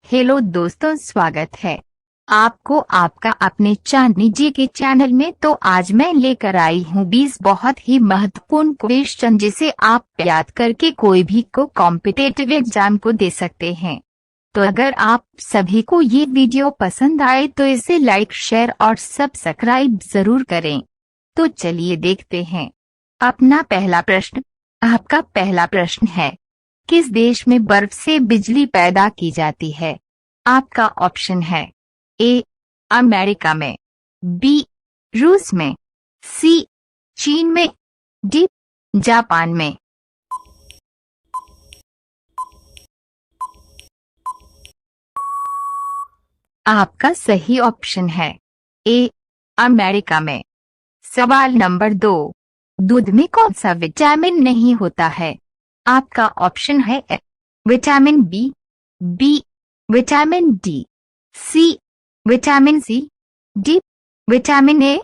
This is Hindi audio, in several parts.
हेलो दोस्तों, स्वागत है आपको आपका अपने चांदनी जी के चैनल में। तो आज मैं लेकर आई हूँ 20 बहुत ही महत्वपूर्ण क्वेश्चन जिसे आप याद करके कोई भी को कॉम्पिटिटिव एग्जाम को दे सकते हैं। तो अगर आप सभी को ये वीडियो पसंद आए तो इसे लाइक, शेयर और सब्सक्राइब जरूर करें। तो चलिए देखते हैं अपना पहला प्रश्न। आपका पहला प्रश्न है, किस देश में बर्फ से बिजली पैदा की जाती है? आपका ऑप्शन है ए अमेरिका में, बी रूस में, सी चीन में, डी जापान में। आपका सही ऑप्शन है ए अमेरिका में। सवाल नंबर 2, दूध में कौन सा विटामिन नहीं होता है? आपका ऑप्शन है A vitamin B, B vitamin D, C vitamin C, D vitamin A.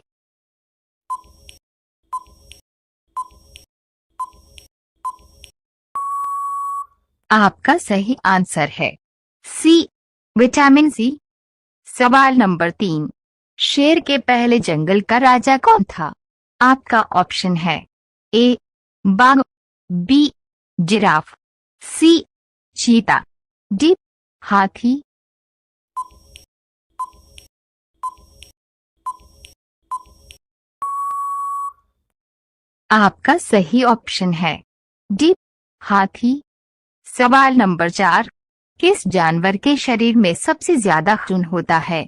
आपका सही आंसर है सी विटामिन सी। सवाल नंबर 3, शेर के पहले जंगल का राजा कौन था? आपका ऑप्शन है ए बाघ, बी जिराफ, सी चीता, डी हाथी। आपका सही ऑप्शन है डी हाथी। सवाल नंबर 4, किस जानवर के शरीर में सबसे ज्यादा खून होता है?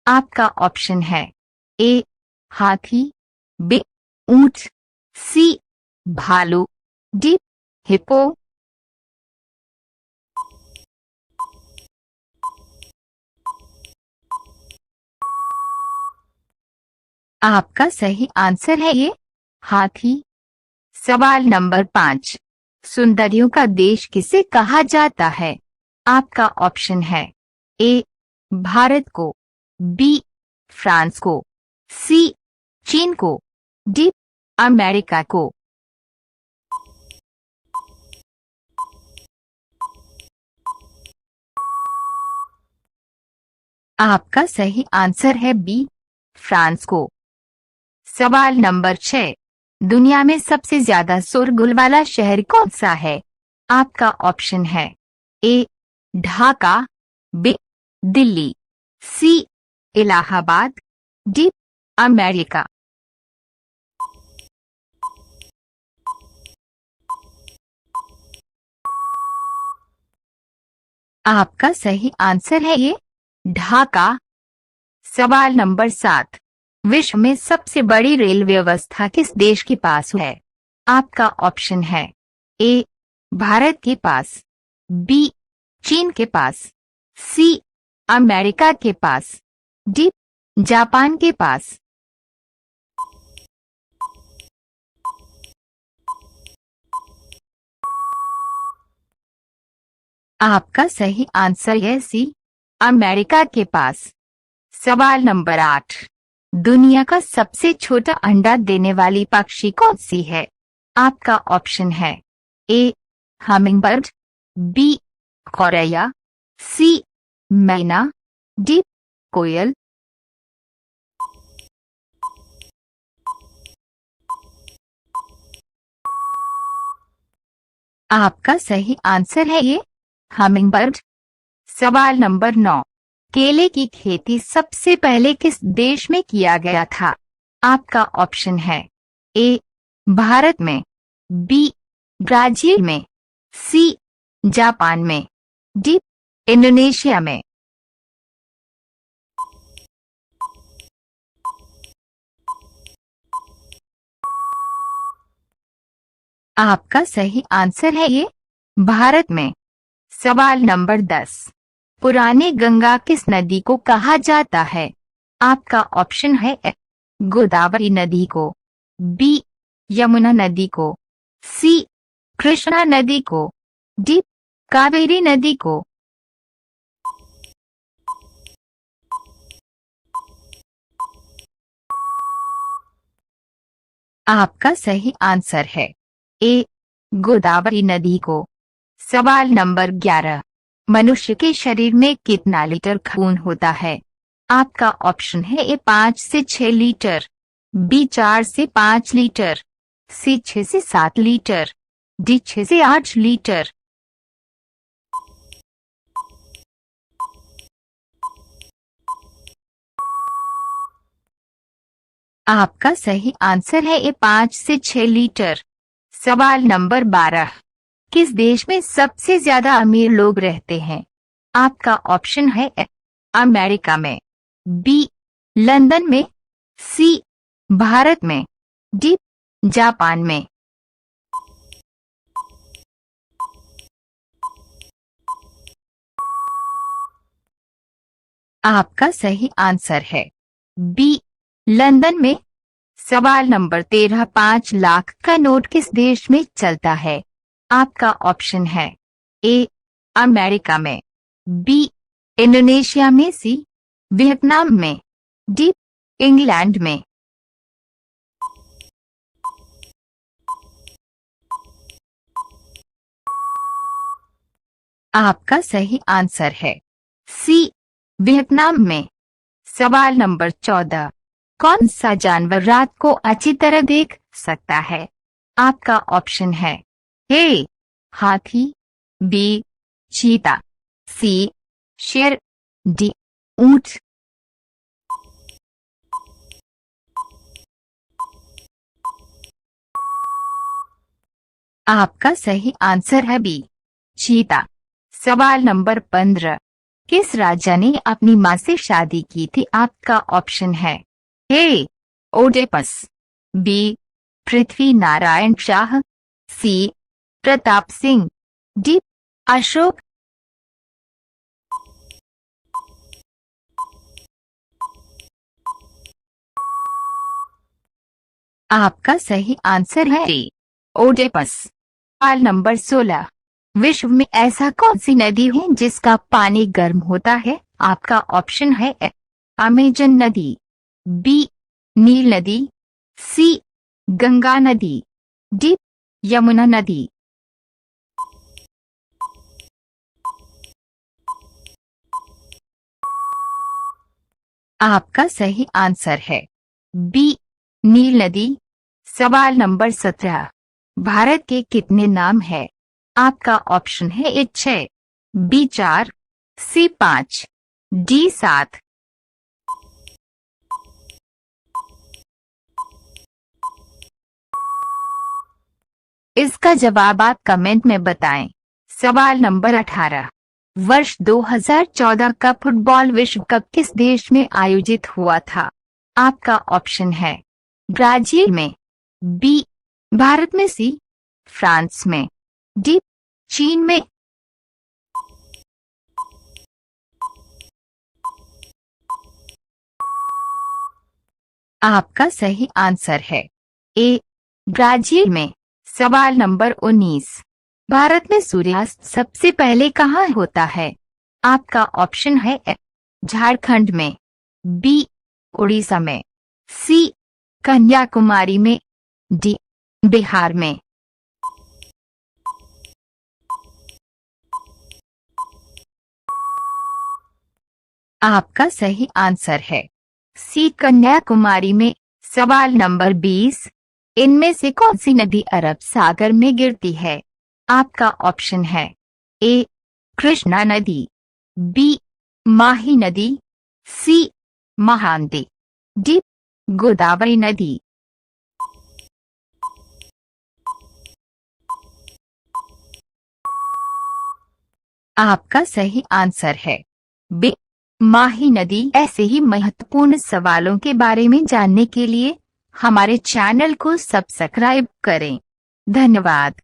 आपका ऑप्शन है ए हाथी, बी ऊंट, सी भालू, डी हिप्पो। आपका सही आंसर है ये हाथी। सवाल नंबर 5, सुंदरियों का देश किसे कहा जाता है? आपका ऑप्शन है ए भारत को, बी फ्रांस को, सी चीन को, डी अमेरिका को। आपका सही आंसर है बी फ्रांस को। सवाल नंबर 6, दुनिया में सबसे ज्यादा शोरगुल वाला शहर कौन सा है? आपका ऑप्शन है ए ढाका, बी दिल्ली, सी इलाहाबाद, डी अमेरिका। आपका सही आंसर है ये ढाका। सवाल नंबर 7, विश्व में सबसे बड़ी रेल व्यवस्था किस देश के पास है? आपका ऑप्शन है ए भारत के पास, बी चीन के पास, सी अमेरिका के पास, डी जापान के पास। आपका सही आंसर है सी अमेरिका के पास। सवाल नंबर 8, दुनिया का सबसे छोटा अंडा देने वाली पक्षी कौन सी है? आपका ऑप्शन है ए हमिंगबर्ड, बी गौरैया, सी मैना, डी कोयल। आपका सही आंसर है ये हमिंगबर्ड। सवाल नंबर 9, केले की खेती सबसे पहले किस देश में किया गया था? आपका ऑप्शन है ए भारत में, बी ब्राजील में, सी जापान में, डी इंडोनेशिया में। आपका सही आंसर है ये भारत में। सवाल नंबर 10, पुराने गंगा किस नदी को कहा जाता है? आपका ऑप्शन है ए गोदावरी नदी को, बी यमुना नदी को, सी कृष्णा नदी को, डी कावेरी नदी को। आपका सही आंसर है ए गोदावरी नदी को। सवाल नंबर 11, मनुष्य के शरीर में कितना लीटर खून होता है? आपका ऑप्शन है ए 5 से 6 लीटर, बी 4 से 5 लीटर, सी 6 से 7 लीटर, डी 6 से 8 लीटर। आपका सही आंसर है ए 5 से 6 लीटर। सवाल नंबर 12, किस देश में सबसे ज्यादा अमीर लोग रहते हैं? आपका ऑप्शन है ए अमेरिका में, बी लंदन में, सी भारत में, डी जापान में। आपका सही आंसर है बी लंदन में। सवाल नंबर 13, 5 लाख का नोट किस देश में चलता है? आपका ऑप्शन है ए अमेरिका में, बी इंडोनेशिया में, सी वियतनाम में, डी इंग्लैंड में। आपका सही आंसर है सी वियतनाम में। सवाल नंबर 14, कौन सा जानवर रात को अच्छी तरह देख सकता है? आपका ऑप्शन है ए हाथी, बी चीता, सी शेर, डी ऊंट। आपका सही आंसर है बी चीता। सवाल नंबर 15, किस राजा ने अपनी मां से शादी की थी? आपका ऑप्शन है ए ओडेपस, बी पृथ्वी नारायण शाह, सी प्रताप सिंह, डी अशोक। आपका सही आंसर है ए ओडेपस। सवाल नंबर 16, विश्व में ऐसा कौन सी नदी है जिसका पानी गर्म होता है? आपका ऑप्शन है ए अमेजन नदी, बी नील नदी, सी गंगा नदी, डी यमुना नदी। आपका सही आंसर है बी नील नदी। सवाल नंबर 17, भारत के कितने नाम है? आपका ऑप्शन है ए 6, बी 4, सी 5, डी 7। इसका जवाब आप कमेंट में बताएं। सवाल नंबर 18, वर्ष 2014 का फुटबॉल विश्व कप किस देश में आयोजित हुआ था? आपका ऑप्शन है ब्राजील में, बी भारत में, सी फ्रांस में, डी चीन में। आपका सही आंसर है ए ब्राजील में। सवाल नंबर 19, भारत में सूर्यास्त सबसे पहले कहाँ होता है? आपका ऑप्शन है ए झारखंड में, बी उड़ीसा में, सी कन्याकुमारी में, डी बिहार में। आपका सही आंसर है सी कन्याकुमारी में। सवाल नंबर 20, इनमें से कौन सी नदी अरब सागर में गिरती है? आपका ऑप्शन है ए कृष्णा नदी, बी माही नदी, सी महानदी, डी गोदावरी नदी। आपका सही आंसर है बी माही नदी। ऐसे ही महत्वपूर्ण सवालों के बारे में जानने के लिए हमारे चैनल को सब्सक्राइब करें। धन्यवाद।